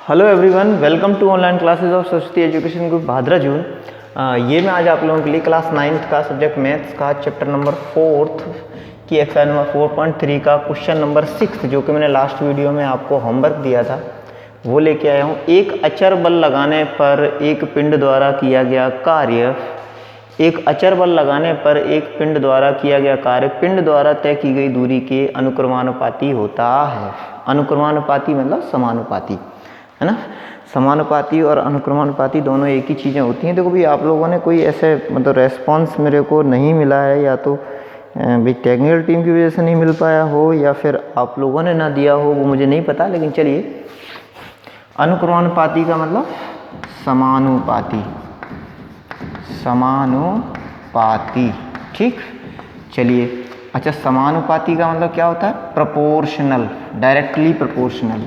Hello everyone, welcome to online classes of Saraswati education group Bhadra June. ये मैं आज आप लोगों के लिए क्लास 9th का सब्जेक्ट मैथ्स का चैप्टर नंबर 4 की एक्सरसाइज नंबर 4.3 का क्वेश्चन नंबर 6 जो कि मैंने लास्ट वीडियो में आपको होमवर्क दिया था वो लेके आया हूँ। एक अचर बल लगाने पर एक पिंड द्वारा किया गया कार्य पिंड द्वारा तय की गई दूरी के अनुक्रमानुपाती होता है। अनुक्रमानुपाती मतलब समानुपाती, है ना। समानुपाती और अनुक्रमानुपाती दोनों एक ही चीज़ें होती हैं। देखो भी आप लोगों ने कोई ऐसे मतलब रेस्पॉन्स मेरे को नहीं मिला है, या तो भी टेक्निकल टीम की वजह से नहीं मिल पाया हो या फिर आप लोगों ने ना दिया हो, वो मुझे नहीं पता। लेकिन चलिए, अनुक्रमानुपाती का मतलब समानुपाती, ठीक। चलिए, अच्छा, समानुपाती का मतलब क्या होता है? प्रोपोर्शनल, डायरेक्टली प्रोपोर्शनल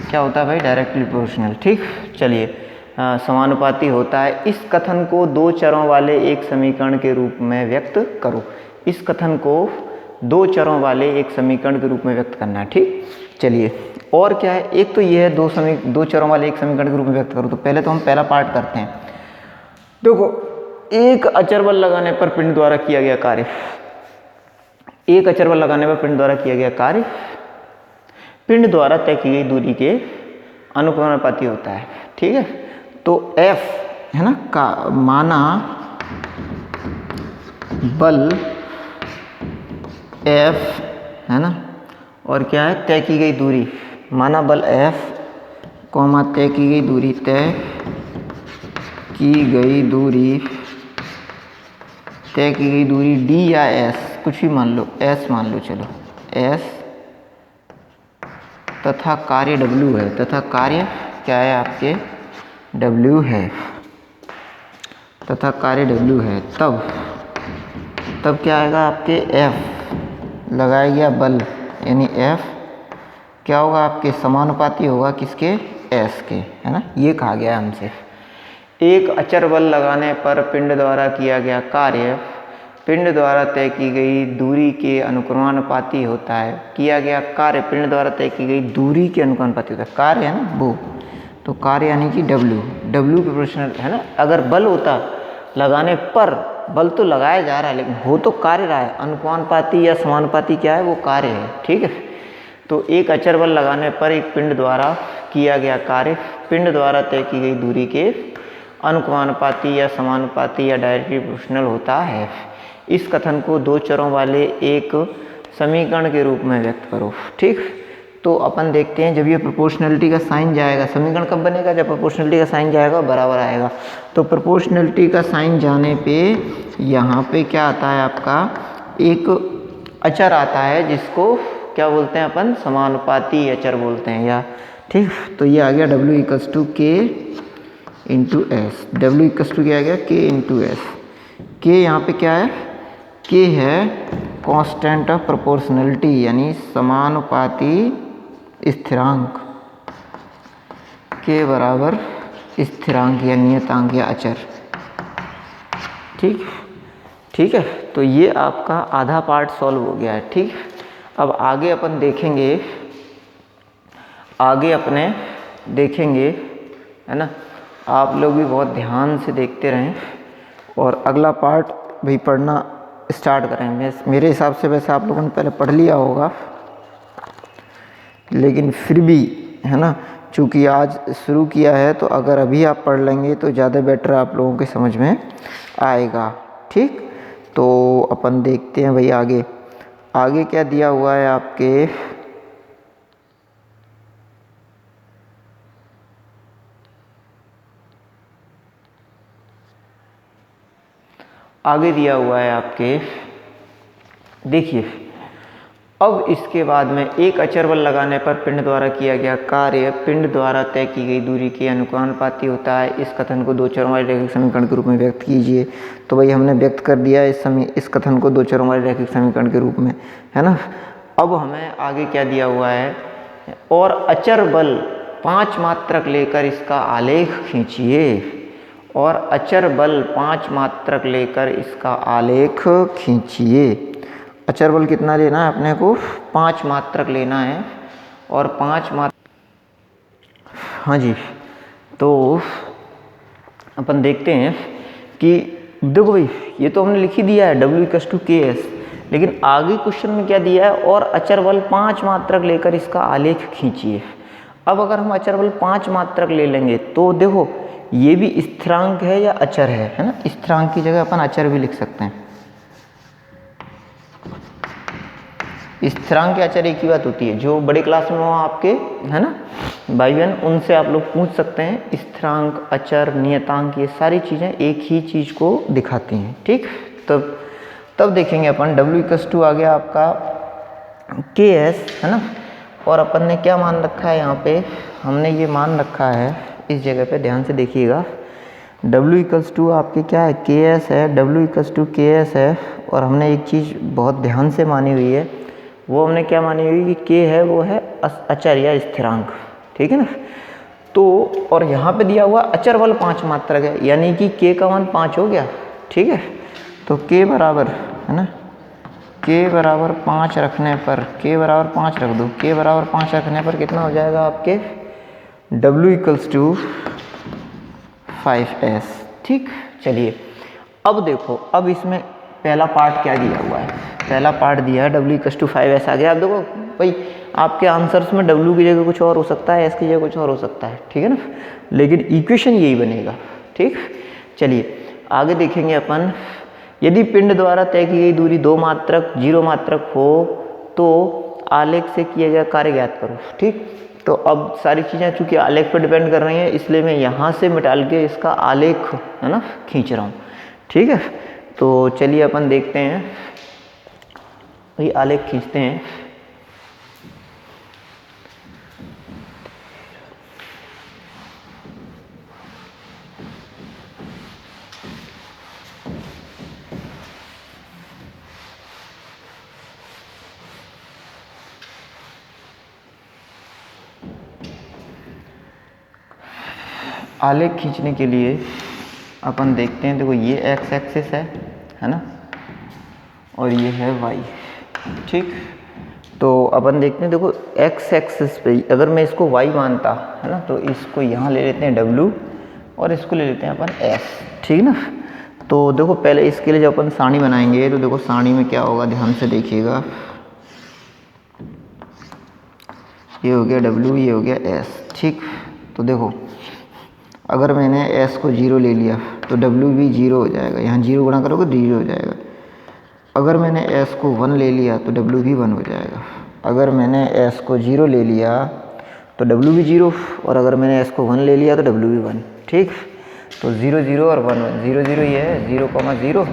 क्या होता है भाई? डायरेक्टली प्रोपोर्शनल, ठीक। चलिए, समानुपाती होता है। इस कथन को दो चरों वाले एक समीकरण के रूप में व्यक्त करो। इस कथन को दो चरों वाले एक समीकरण के रूप में व्यक्त करना है, ठीक। चलिए, और क्या है? एक तो ये है दो चरों वाले एक समीकरण के रूप में व्यक्त करो। तो पहले तो हम पहला पार्ट करते हैं। देखो, एक अचर बल लगाने पर पिंड द्वारा किया गया कार्य, पिंड द्वारा तय की गई दूरी के अनुक्रमानुपाती होता है, ठीक है। तो F है ना, का माना बल F है ना, और क्या है? तय की गई दूरी, माना बल F कॉमा तय की गई दूरी D या S, कुछ भी मान लो, S मान लो, चलो S, तथा कार्य W है, तथा कार्य क्या है आपके? W है, तथा कार्य W है। तब क्या आएगा आपके? F लगाया गया बल, यानी F क्या होगा आपके? समानुपाती होगा किसके? S के, है ना। ये कहा गया हमसे। एक अचर बल लगाने पर पिंड द्वारा किया गया कार्य पिंड द्वारा तय की गई दूरी के अनुक्रमानुपाती होता है। किया गया कार्य पिंड द्वारा तय की गई दूरी के अनुक्रमानुपाती होता है। कार्य है ना वो, तो कार्य यानी कि W प्रोपोर्शनल, है ना। अगर बल होता लगाने पर, बल तो लगाया जा रहा है लेकिन हो तो कार्य रहा है, अनुक्रमानुपाती या समानुपाती क्या है? वो कार्य है, ठीक है। तो एक अचर बल लगाने पर एक पिंड द्वारा किया गया कार्य पिंड द्वारा तय की गई दूरी के अनुक्रमानुपाती या समानुपाती या डायरेक्टली प्रोपोर्शनल होता है। इस कथन को दो चरों वाले एक समीकरण के रूप में व्यक्त करो, ठीक। तो अपन देखते हैं, जब ये प्रोपोर्शनलिटी का साइन जाएगा, समीकरण कब बनेगा? जब प्रोपोर्शनलिटी का साइन जाएगा, बराबर आएगा। तो प्रोपोर्शनलिटी का साइन जाने पे यहाँ पे क्या आता है आपका? एक अचर आता है जिसको क्या बोलते हैं अपन? समानुपाती अचर बोलते हैं, या ठीक। तो ये आ गया W equals to K into S. W equals to क्या आ गया? K into S. K यहाँ पे क्या है? K है कांस्टेंट ऑफ प्रोपोर्शनलिटी, यानी समानुपाती स्थिरांक। K बराबर स्थिरांक या नियतांक या अचर, ठीक है। तो ये आपका आधा पार्ट सॉल्व हो गया है, ठीक। अब आगे अपन देखेंगे, है ना। आप लोग भी बहुत ध्यान से देखते रहें और अगला पार्ट भी पढ़ना स्टार्ट करें। मेरे हिसाब से वैसे आप लोगों ने पहले पढ़ लिया होगा, लेकिन फिर भी, है ना, चूँकि आज शुरू किया है तो अगर अभी आप पढ़ लेंगे तो ज़्यादा बेटर आप लोगों के समझ में आएगा, ठीक। तो अपन देखते हैं भाई आगे क्या दिया हुआ है आपके। आगे दिया हुआ है आपके, देखिए, अब इसके बाद में एक अचर बल लगाने पर पिंड द्वारा किया गया कार्य पिंड द्वारा तय की गई दूरी के अनुक्रमानुपाती होता है। इस कथन को दो चरों वाले रैखिक समीकरण के रूप में व्यक्त कीजिए। तो भाई हमने व्यक्त कर दिया इस कथन को दो चरों वाले रैखिक समीकरण के रूप में, है ना। अब हमें आगे क्या दिया हुआ है? और अचर बल 5 मात्रक लेकर इसका आलेख खींचिए। और अचर बल 5 मात्रक लेकर इसका आलेख खींचिए। अचर बल कितना लेना है अपने को? 5 मात्रक लेना है। और 5 मात्रक, हाँ जी, तो अपन देखते हैं कि देखो भाई ये तो हमने लिख ही दिया है W=KS, लेकिन आगे क्वेश्चन में क्या दिया है? और अचर बल 5 मात्रक लेकर इसका आलेख खींचिए। अब अगर हम अचर बल 5 मात्रक ले लेंगे तो देखो ये भी स्थिरांक है या अचर है ना? स्थिरांक की जगह अपन अचर भी लिख सकते हैं। स्थिरांक या अचर एक ही बात होती है। जो बड़े क्लास में हो आपके, है ना भाई बहन, उनसे आप लोग पूछ सकते हैं। स्थिरांक, अचर, नियतांक, ये सारी चीज़ें एक ही चीज़ को दिखाती हैं। ठीक, तब देखेंगे अपन W आ गया आपका KS, है ना। और अपन ने क्या मान रखा है यहाँ पे? हमने ये मान रखा है इस जगह पे, ध्यान से देखिएगा। W आपके क्या है? KS है। W=KS है। और हमने एक चीज़ बहुत ध्यान से मानी हुई है, वो हमने क्या मानी हुई कि K है वो है अचर या स्थिरांक, ठीक है ना। तो और यहाँ पे दिया हुआ अचर बल 5 मात्रक है, यानी कि K का मान 5 हो गया, ठीक है। तो K बराबर, है ना, K बराबर 5 रखने पर, K बराबर 5 रख दो। K बराबर 5 रखने पर कितना हो जाएगा आपके? W= 5S। ठीक, चलिए अब देखो, अब इसमें पहला पार्ट क्या दिया हुआ है? पहला पार्ट दिया है W=5S आ गया। अब देखो भाई आपके आंसर्स में W की जगह कुछ और हो सकता है, S की जगह कुछ और हो सकता है, ठीक है ना, लेकिन इक्वेशन यही बनेगा। ठीक, चलिए आगे देखेंगे अपन। यदि पिंड द्वारा तय की गई दूरी 2 मात्रक 0 मात्रक हो तो आलेख से किया गया कार्य ज्ञात करो। ठीक, तो अब सारी चीज़ें चूंकि आलेख पर डिपेंड कर रही हैं, इसलिए मैं यहाँ से मिटाल के इसका आलेख, है ना, खींच रहा हूँ। ठीक है, तो चलिए अपन देखते हैं भाई, आलेख खींचते हैं। आलेख खींचने के लिए अपन देखते हैं, देखो ये एक्स एक्सिस है ना, और ये है वाई। ठीक, तो अपन देखते हैं, देखो एक्स एक्सिस पे अगर मैं इसको वाई मानता, है ना, तो इसको यहाँ ले लेते हैं डब्ल्यू और इसको ले लेते हैं अपन एस। ठीक ना, तो देखो पहले इसके लिए जब अपन सारणी बनाएंगे तो देखो सारणी में क्या होगा, ध्यान से देखिएगा। ये हो गया डब्ल्यू, ये हो गया एस। ठीक, तो देखो अगर मैंने s को 0 ले लिया तो w भी 0 हो जाएगा, यहाँ 0 गुणा करोगे 0 हो जाएगा। अगर मैंने s को 1 ले लिया तो w भी 1 हो जाएगा। अगर मैंने s को 0 ले लिया तो w भी 0, और अगर मैंने s को 1 ले लिया तो w भी 1। ठीक, तो 0 0 और 1 1, 0 0 ये है 0,0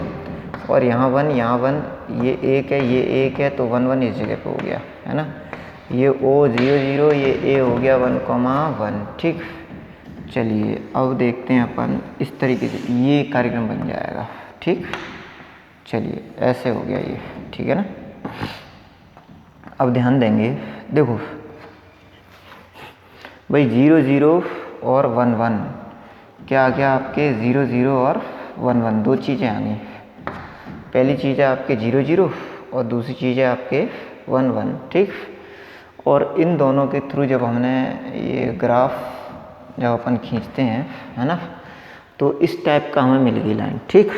और यहाँ 1, ये 1 है, ये 1 है, तो 1 1 इस जगह पे हो गया, है ना। ये o 0 0, ये a हो गया 1,1। ठीक, चलिए अब देखते हैं अपन इस तरीके से ये कार्यक्रम बन जाएगा। ठीक, चलिए ऐसे हो गया ये, ठीक है ना। अब ध्यान देंगे, देखो भाई 0 0 और 1 1 क्या आ गया आपके? 0 0 और 1 1 दो चीज़ें आ गई। पहली चीज़ है आपके 0 0 और दूसरी चीज़ है आपके 1 1। ठीक, और इन दोनों के थ्रू जब हमने ये ग्राफ जब अपन खींचते हैं, है ना, तो इस टाइप का हमें मिल गई लाइन। ठीक,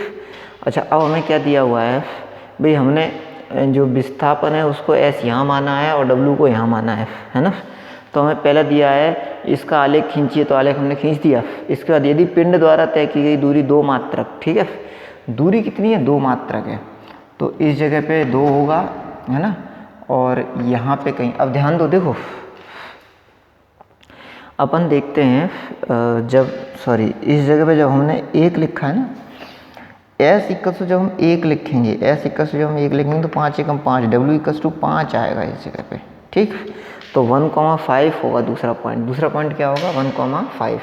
अच्छा अब हमें क्या दिया हुआ है भाई? हमने जो विस्थापन है उसको s यहाँ माना है और w को यहाँ माना है ना। तो हमें पहला दिया है इसका आलेख खींचिए, तो आलेख हमने खींच दिया। इसके बाद यदि पिंड द्वारा तय की गई दूरी 2 मात्रक, ठीक है, दूरी कितनी है? 2 मात्रक है, तो इस जगह पे 2 होगा, है ना, और यहाँ पे कहीं। अब ध्यान दो, देखो अपन देखते हैं जब इस जगह पे जब हमने 1 लिखा है ना, s जब हम 1 लिखेंगे, जब हम 1 लिखेंगे तो 5 एकम 5, W=5 आएगा इस जगह पे। ठीक, तो 1,5 होगा दूसरा पॉइंट। दूसरा पॉइंट क्या होगा? 1,5,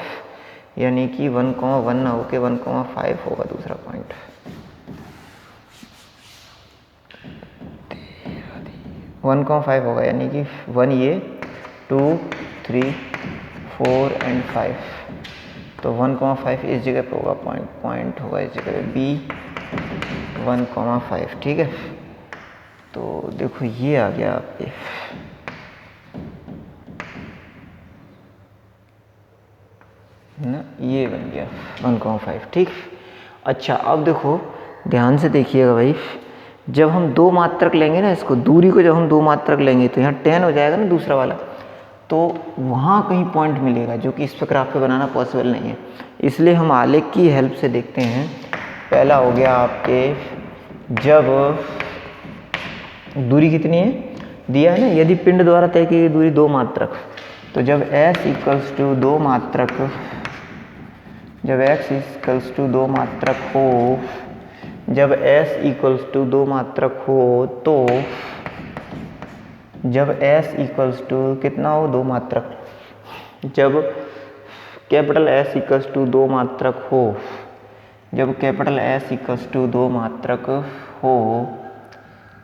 यानी कि 1,1 ना होके 1,5 होगा दूसरा पॉइंट। 1,5 होगा, यानी कि 1 ये 2 3 4 एंड 5, तो 1,5 इस जगह पे होगा, पॉइंट होगा इस जगह पे बी 1,5, ठीक है। तो देखो ये आ गया आपके ना, ये बन गया 1,5, ठीक। अच्छा अब देखो ध्यान से देखिएगा भाई, जब हम 2 मात्रक लेंगे ना, इसको दूरी को जब हम 2 मात्रक लेंगे तो यहाँ 10 हो जाएगा ना दूसरा वाला, तो वहाँ कहीं पॉइंट मिलेगा, जो कि इस पर ग्राफ पे बनाना पॉसिबल नहीं है। इसलिए हम आलेख की हेल्प से देखते हैं। पहला हो गया आपके, जब दूरी कितनी है दिया है ना, यदि पिंड द्वारा तय की गई दूरी 2 मात्रक, तो जब s इक्वल्स टू 2 मात्रक, जब x इक्वल्स टू 2 मात्रक हो, जब s इक्वल्स टू 2 मात्रक हो, तो जब s इक्वल्स टू कितना हो 2 मात्रक, जब कैपिटल S इक्वल्स टू 2 मात्रक हो, जब कैपिटल S इक्वल्स टू 2 मात्रक हो,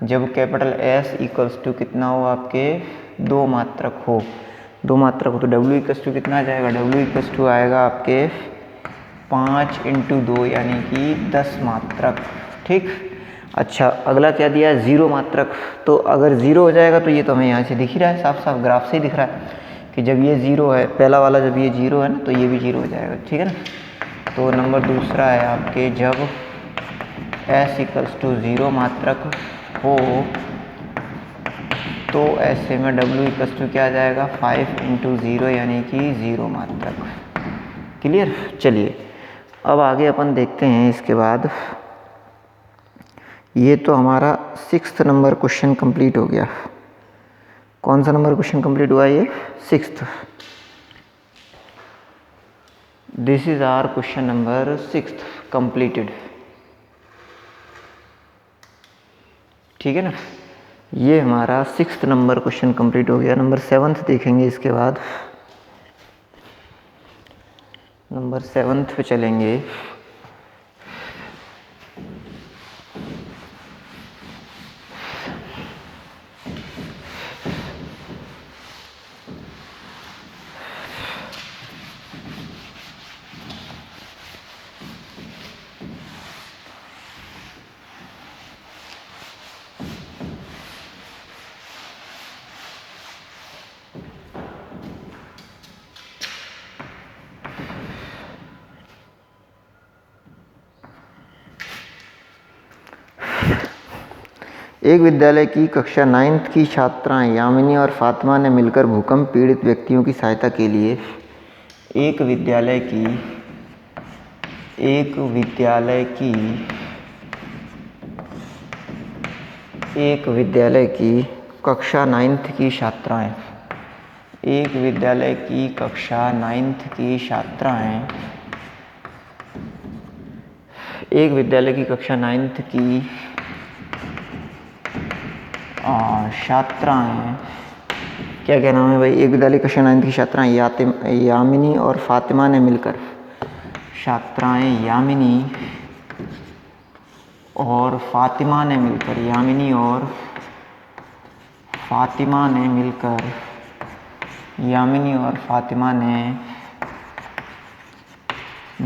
जब कैपिटल S इक्वल्स टू कितना हो आपके 2 मात्रक हो, 2 मात्रक हो, तो W इक्वल्स टू कितना आ जाएगा, W इक्वल्स टू आएगा आपके 5 × 2 यानी कि 10 मात्रक, ठीक। अच्छा अगला क्या दिया है, 0 मात्रक। तो अगर 0 हो जाएगा तो ये तो हमें यहाँ से दिख ही रहा है, साफ साफ ग्राफ से ही दिख रहा है कि जब ये 0 है, पहला वाला जब ये 0 है ना, तो ये भी 0 हो जाएगा, ठीक है ना। तो नंबर दूसरा है आपके, जब s इक्वल्स टू 0 मात्रक हो, तो ऐसे में W इक्वल्स टू क्या आ जाएगा 5 × 0 यानी कि 0 मात्रक। क्लियर। चलिए अब आगे अपन देखते हैं। इसके बाद ये तो हमारा 6th नंबर क्वेश्चन कंप्लीट हो गया। कौन सा नंबर क्वेश्चन कंप्लीट हुआ, ये 6th। This is our question number 6th completed, ठीक है ना। ये हमारा 6th नंबर क्वेश्चन कंप्लीट हो गया। नंबर 7th देखेंगे इसके बाद। नंबर 7th पे चलेंगे। एक विद्यालय की कक्षा 9th की छात्राएं यामिनी और फातिमा ने मिलकर भूकंप पीड़ित व्यक्तियों की सहायता के लिए एक विद्यालय की कक्षा 9th की छात्राएं, एक विद्यालय की कक्षा 9th की छात्राएं, एक विद्यालय की कक्षा 9th की छात्राएं, क्या क्या नाम है भाई, एक विद्यालय की कक्षा 9th की छात्राएं यामिनी और फातिमा ने मिलकर, छात्राएं यामिनी और फातिमा ने मिलकर, यामिनी और फातिमा ने मिलकर, यामिनी और फातिमा ने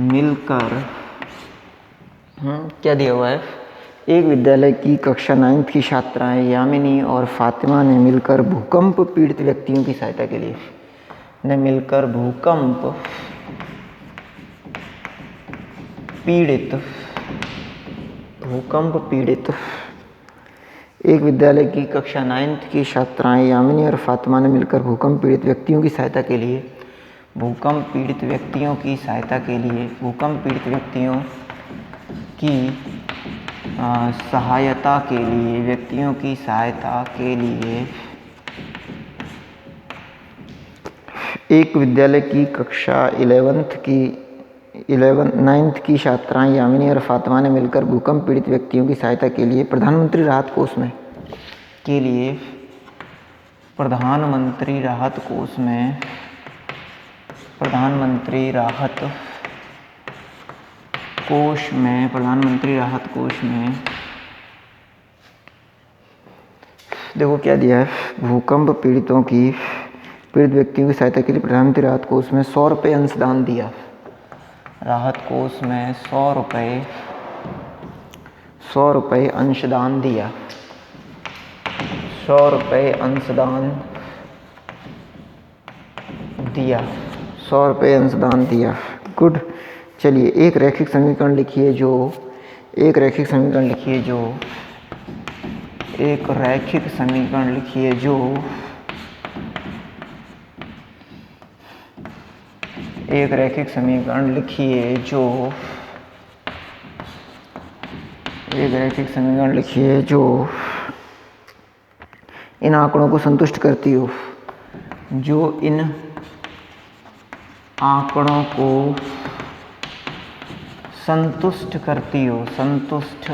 मिलकर क्या दिया हुआ है, एक विद्यालय की कक्षा 9th की छात्राएं यामिनी और फातिमा ने मिलकर भूकंप पीड़ित व्यक्तियों की सहायता के लिए, ने मिलकर भूकंप पीड़ित एक विद्यालय की कक्षा 9th की छात्राएं यामिनी और फातिमा ने मिलकर भूकंप पीड़ित व्यक्तियों की सहायता के लिए, भूकंप पीड़ित व्यक्तियों की सहायता के लिए, भूकंप पीड़ित व्यक्तियों की सहायता के लिए, व्यक्तियों की सहायता के लिए एक विद्यालय की कक्षा 9th की छात्राएं यामिनी और फातिमा ने मिलकर भूकंप पीड़ित व्यक्तियों की सहायता के लिए प्रधानमंत्री राहत कोष में प्रधानमंत्री राहत कोष में देखो क्या दिया है, भूकंप पीड़ित व्यक्तियों की सहायता के लिए प्रधानमंत्री राहत कोष में 100 रुपये अंशदान दिया। राहत कोष में 100 रुपये अंशदान दिया, 100 रुपये अंशदान दिया, 100 रुपये अंशदान दिया। गुड। चलिए एक रैखिक समीकरण लिखिए जो एक रैखिक समीकरण लिखिए जो एक रैखिक समीकरण लिखिए जो एक रैखिक समीकरण लिखिए जो एक रैखिक समीकरण लिखिए जो इन आंकड़ों को संतुष्ट करती हो, जो इन आंकड़ों को संतुष्ट करती हो, संतुष्ट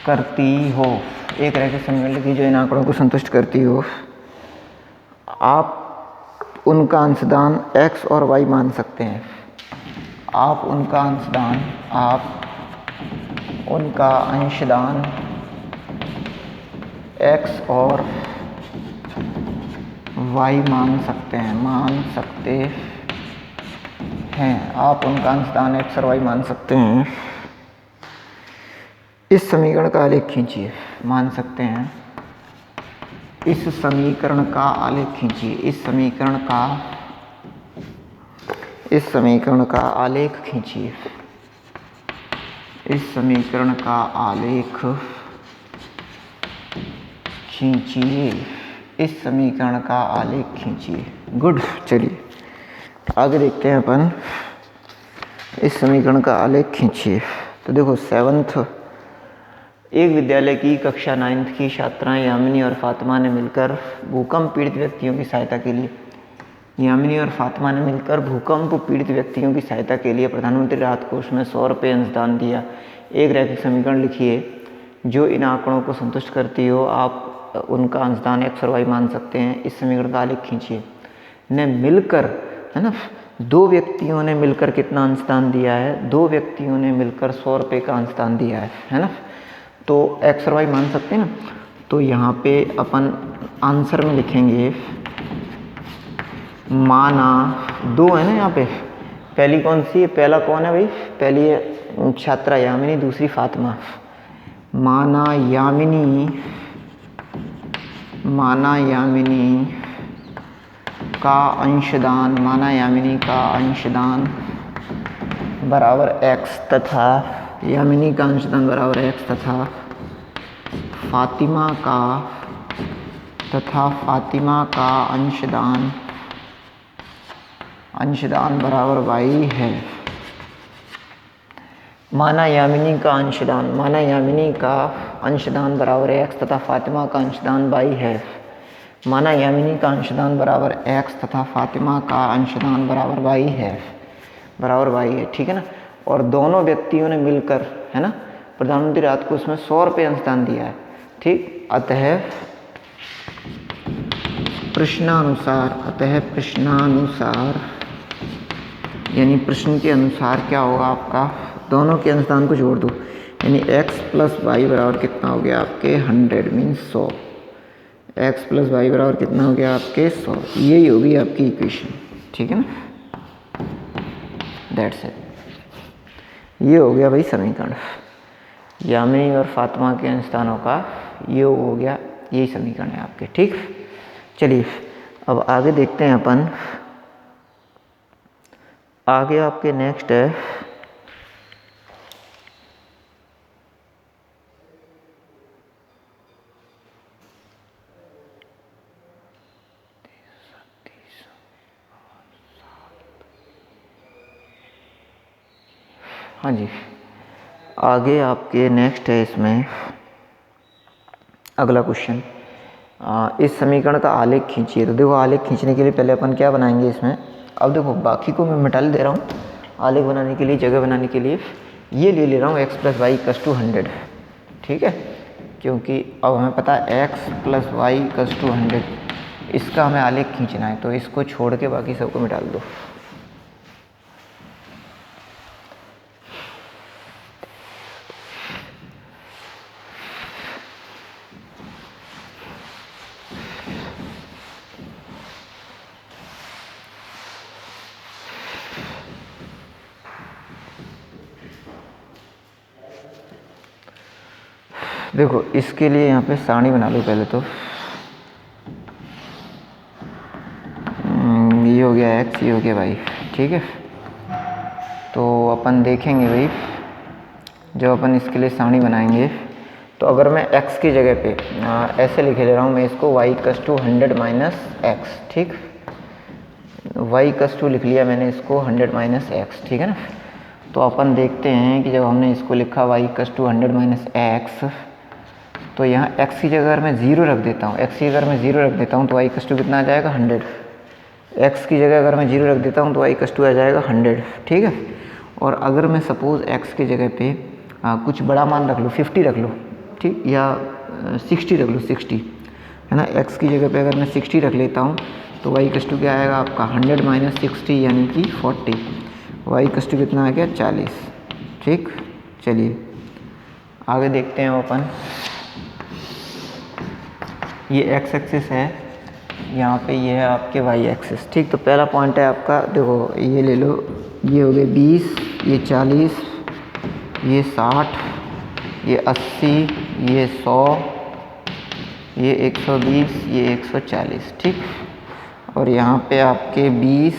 करती हो। एक रैखिक समीकरण लिखिए जो इन आंकड़ों को संतुष्ट करती हो। आप उनका अंशदान x और y मान सकते हैं। आप उनका अंशदान x और y मान सकते हैं, आप उनका अंशदान x और y मान सकते हैं। इस समीकरण का आलेख खींचिए। मान सकते हैं, इस समीकरण का आलेख खींचिए। इस समीकरण का आलेख खींचिए। इस समीकरण का आलेख खींचिए। इस समीकरण का आलेख खींचिए। गुड। चलिए आगे देखते हैं अपन। इस समीकरण का आलेख खींचिए। तो देखो 7th एक विद्यालय की कक्षा 9th की छात्राएं यामिनी और फातिमा ने मिलकर भूकंप पीड़ित व्यक्तियों की सहायता के लिए प्रधानमंत्री राहत कोष में 100 रुपये अंशदान दिया। एक रैखिक समीकरण लिखिए जो इन आंकड़ों को संतुष्ट करती हो। आप उनका अंशदान x और y मान सकते हैं। इस समीकरण का आलेख खींचिए। ने मिलकर, है ना, 2 व्यक्तियों ने मिलकर कितना अंशदान दिया है? 2 व्यक्तियों ने मिलकर 100 रुपये का अंशदान दिया है ना। तो x और y मान सकते हैं ना। तो यहाँ पे अपन आंसर में लिखेंगे माना 2 है ना। यहाँ पे पहली कौन सी है? पहला कौन है भाई? पहली है छात्रा यामिनी, दूसरी फातिमा। माना यामिनी का अंशदान बराबर x तथा यामिनी का अंशदान बराबर x तथा फातिमा का अंशदान बराबर y है। माना यामिनी का अंशदान बराबर x तथा फातिमा का अंशदान y है। माना यामिनी का अंशदान बराबर x तथा फातिमा का अंशदान बराबर y है, ठीक है ना। और दोनों व्यक्तियों ने मिलकर, है ना, प्रधानमंत्री राहत कोष में 100 रुपये अंशदान दिया है, ठीक। अतः प्रश्नानुसार यानी प्रश्न के अनुसार क्या होगा आपका? दोनों के अंशदान को जोड़ दो, यानी x + y बराबर कितना हो गया आपके? 100 मीन्स 100। x + y बराबर कितना हो गया आपके? 100। यही होगी आपकी इक्वेशन, ठीक है ना। That's it. ये हो गया भाई समीकरण। यामिनी और फातिमा के अंशदानों का ये हो गया, यही समीकरण है आपके, ठीक। चलिए अब आगे देखते हैं अपन। आगे आपके नेक्स्ट है हाँ जी, आगे आपके नेक्स्ट है इसमें अगला क्वेश्चन। इस समीकरण का आलेख खींचिए। तो देखो आलेख खींचने के लिए पहले अपन क्या बनाएंगे इसमें? अब देखो बाकी को मैं मिटा दे रहा हूँ आलेख बनाने के लिए, जगह बनाने के लिए। ये ले रहा हूँ x + y = 100, ठीक है, क्योंकि अब हमें पता है x + y = 100, इसका हमें आलेख खींचना है। तो इसको छोड़ के बाकी सबको मिटा दो। देखो इसके लिए यहाँ पे सारणी बना लो पहले तो। ये हो गया x, ये हो गया y, ठीक है। तो अपन देखेंगे भाई, जब अपन इसके लिए सारणी बनाएंगे तो अगर मैं x की जगह पे ऐसे लिखे ले रहा हूँ मैं इसको y = 100 - x, ठीक। y = लिख लिया मैंने इसको 100 - x, ठीक है ना। तो अपन देखते हैं कि जब हमने इसको लिखा y = 100 - x, तो यहाँ x की जगह अगर मैं 0 रख देता हूँ, x की अगर मैं 0 रख देता हूँ तो y = कितना आ जाएगा 100। x की जगह अगर मैं 0 रख देता हूँ तो y = आ जाएगा 100, ठीक है। और अगर मैं सपोज़ x की जगह पे कुछ बड़ा मान रख लो, 50 रख लो, ठीक, या 60 रख लो, 60 है ना। x की जगह पे अगर मैं 60 रख लेता हूँ तो y = क्या आएगा आपका 100 - 60 यानी कि 40। y = कितना आ गया 40, ठीक। चलिए आगे देखते हैं अपन। ये x एक्सिस है, यहाँ पे ये है आपके y एक्सिस, ठीक। तो पहला पॉइंट है आपका, देखो ये ले लो, ये हो गए 20, ये 40, ये 60, ये 80, ये 100, ये 120, ये 140, ठीक। और यहाँ पे आपके 20,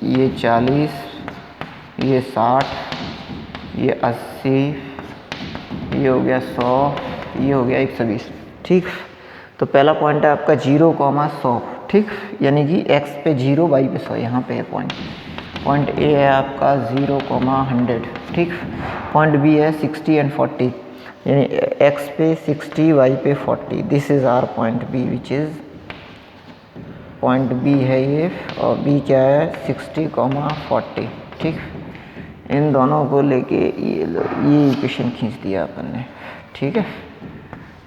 ये 40, ये 60, ये 80, ये हो गया 100, ये हो गया 120, ठीक। तो पहला पॉइंट है आपका 0,100, ठीक, यानी कि x पे 0, y पे 100, यहाँ पे है पॉइंट। पॉइंट ए है आपका 0,100, ठीक। पॉइंट बी है 60 और 40, यानी x पे 60, y पे 40। This is our point B, which is point B है ये, और बी क्या है 60,40, ठीक। इन दोनों को लेके ये लो, ये इक्वेशन खींच दिया अपन ने, ठीक है।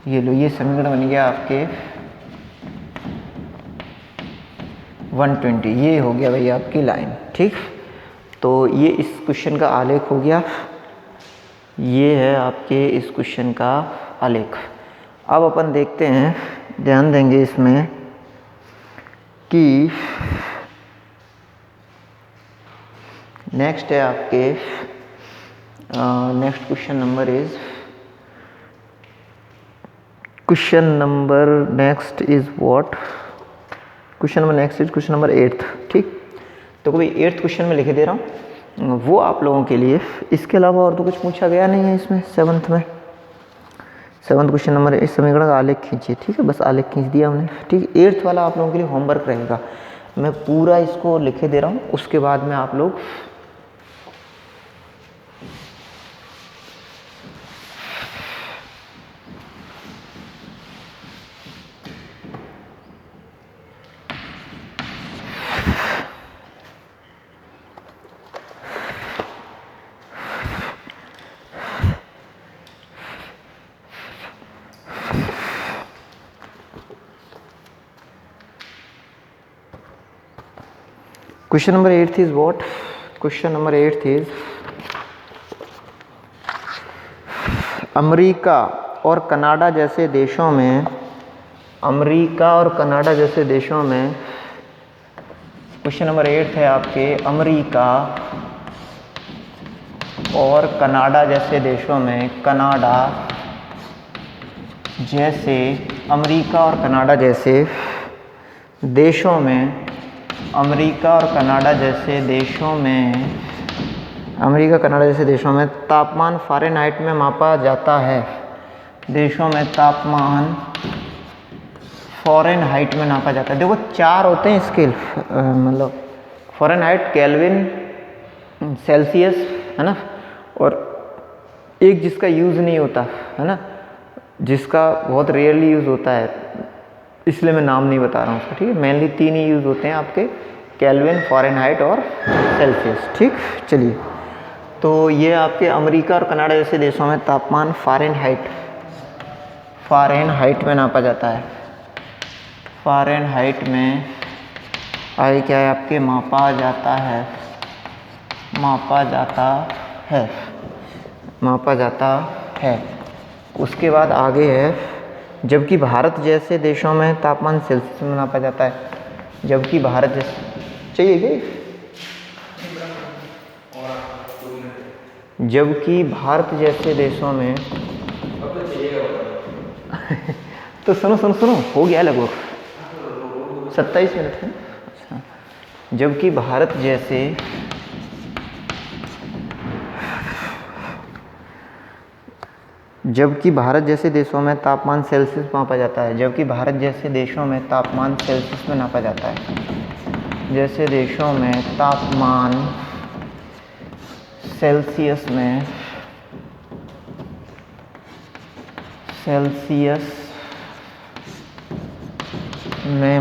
ये लो, ये समीकरण बन गया आपके 120, ये हो गया भाई आपकी लाइन, ठीक। तो ये इस क्वेश्चन का आलेख हो गया, ये है आपके इस क्वेश्चन का आलेख। अब अपन देखते हैं, ध्यान देंगे इसमें कि नेक्स्ट है आपके next question number is question number next is what, question number next is question number 8, ठीक। तो कोई 8th क्वेश्चन में लिखे दे रहा हूँ वो आप लोगों के लिए। इसके अलावा और तो कुछ पूछा गया नहीं है इसमें। 7th में 7th क्वेश्चन नंबर, इस समीकरण का आलेख खींचिए, ठीक है, बस आलेख खींच दिया हमने, ठीक। 8th वाला आप लोगों के लिए होमवर्क रहेगा, मैं पूरा इसको लिखे दे रहा हूँ, उसके बाद में आप लोग question number 8 is what, question number 8 is America और कनाडा जैसे देशों में, अमेरिका और कनाडा जैसे देशों में, क्वेश्चन नंबर 8 है आपके अमेरिका और कनाडा जैसे देशों में, कनाडा जैसे, अमेरिका और कनाडा जैसे देशों में, अमेरिका और कनाडा जैसे देशों में, अमेरिका कनाडा जैसे देशों में तापमान फ़ारेनहाइट में मापा जाता है। देशों में तापमान फ़ारेनहाइट में नापा जाता है। देखो 4 होते हैं स्केल, मतलब फ़ारेनहाइट, केल्विन, सेल्सियस, है ना, और एक जिसका यूज़ नहीं होता है ना, जिसका बहुत रेयरली यूज़ होता है, इसलिए मैं नाम नहीं बता रहा हूँ उसका, ठीक है। मेनली 3 ही यूज़ होते हैं आपके, केल्विन, फ़ारेनहाइट और सेल्सियस, ठीक। चलिए, तो ये आपके अमेरिका और कनाडा जैसे देशों में तापमान फ़ारेनहाइट में नापा जाता है। फ़ारेनहाइट में आगे क्या है आपके, मापा जाता है, मापा जाता है, मापा जाता है। उसके बाद आगे है, जबकि भारत जैसे देशों में तापमान सेल्सियस में नापा जाता है। जबकि भारत जैसे, चाहिए क्या, जबकि भारत जैसे देशों में, तो सुनो सुनो सुनो, हो गया लगभग 27 मिनट है। अच्छा, जबकि भारत जैसे देशों में तापमान सेल्सियस मापा जाता है। जबकि भारत जैसे देशों में तापमान सेल्सियस में नापा जाता है। जैसे देशों में तापमान सेल्सियस में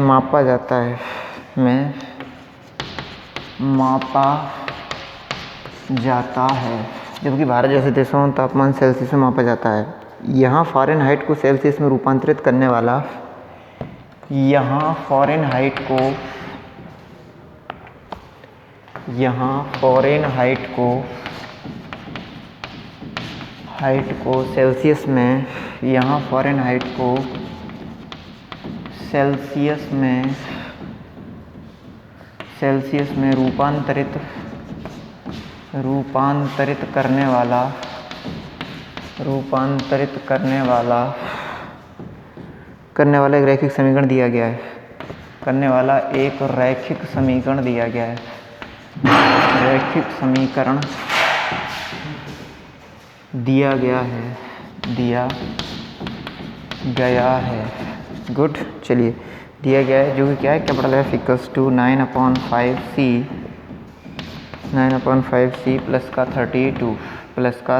मापा जाता है, जबकि भारत जैसे देशों में तापमान सेल्सियस में मापा जाता है। यहाँ फ़ारेनहाइट को सेल्सियस में रूपांतरित करने वाला, फ़ारेनहाइट को सेल्सियस में रूपांतरित करने वाला एक रैखिक समीकरण दिया गया है। रैखिक समीकरण दिया गया है। गुड, चलिए दिया गया है जो कि क्या है, capital F equals to 9/5C plus का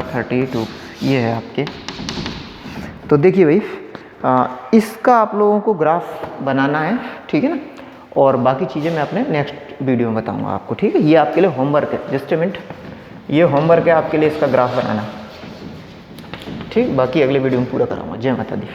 32 ये है आपके। तो देखिए भाई, इसका आप लोगों को ग्राफ बनाना है, ठीक है ना, और बाकी चीज़ें मैं अपने नेक्स्ट वीडियो में बताऊंगा आपको, ठीक है। ये आपके लिए होमवर्क है, जस्ट ए मिनट, ये होमवर्क है आपके लिए इसका ग्राफ बनाना, ठीक। बाकी अगले वीडियो में पूरा कराऊंगा। जय माता दी।